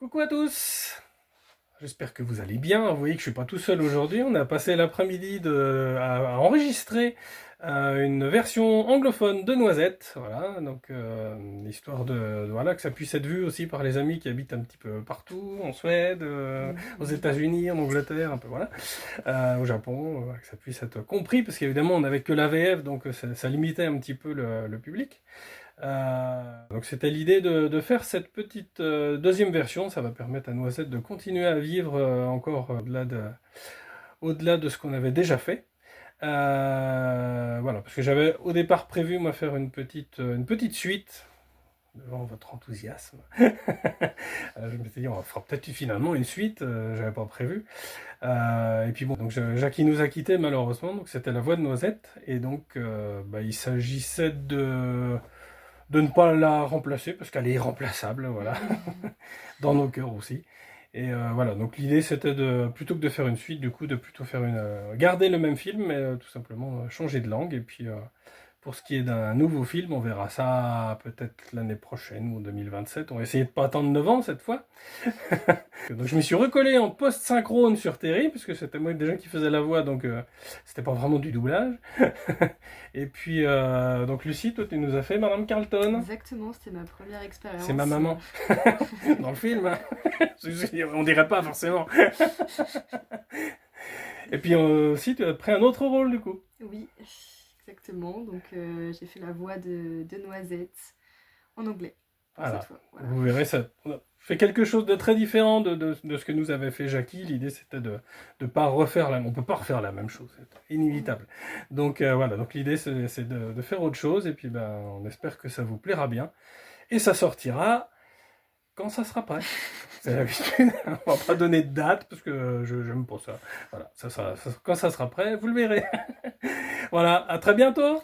Coucou à tous, j'espère que vous allez bien. Vous voyez que je suis pas tout seul aujourd'hui. On a passé l'après-midi à enregistrer une version anglophone de Noisette. Voilà, donc histoire voilà, que ça puisse être vu aussi par les amis qui habitent un petit peu partout, en Suède, aux États-Unis, en Angleterre, un peu voilà, au Japon, que ça puisse être compris, parce qu'évidemment on n'avait que la VF, donc ça limitait un petit peu le public. Donc c'était l'idée de faire cette petite deuxième version. Ça va permettre à Noisette de continuer à vivre encore au-delà de ce qu'on avait déjà fait. Voilà, parce que j'avais au départ prévu moi faire une petite suite devant votre enthousiasme. Je m'étais dit on fera peut-être finalement une suite, j'avais pas prévu. Et puis bon, donc Jackie nous a quittés malheureusement, donc c'était la voix de Noisette, et donc il s'agissait de ne pas la remplacer parce qu'elle est irremplaçable, voilà, dans nos cœurs aussi. Et voilà, donc l'idée c'était plutôt que de faire une suite, du coup, de plutôt faire garder le même film, mais tout simplement changer de langue. Et puis pour ce qui est d'un nouveau film, on verra ça peut-être l'année prochaine ou en 2027. On va essayer de pas attendre 9 ans cette fois. Donc je me suis recollé en post-synchrone sur Terry, puisque c'était moi déjà qui faisais la voix, donc c'était pas vraiment du doublage. Et puis, donc Lucie, toi tu nous as fait Madame Carlton. Exactement, c'était ma première expérience. C'est ma maman. Dans le film, hein. On dirait pas forcément. Et puis aussi, tu as pris un autre rôle du coup. Oui, exactement. Donc j'ai fait la voix de Noisette en anglais pour Voilà. cette fois. Voilà. Vous verrez, ça on a fait quelque chose de très différent de ce que nous avait fait Jackie. L'idée c'était de pas refaire on peut pas refaire la même chose, c'est inévitable. Donc voilà, donc l'idée c'est de faire autre chose, et puis ben on espère que ça vous plaira bien. Et ça sortira quand ça sera prêt. C'est l'habitude. On va pas donner de date parce que je n'aime pas ça. Voilà, quand ça sera prêt, vous le verrez. Voilà, à très bientôt.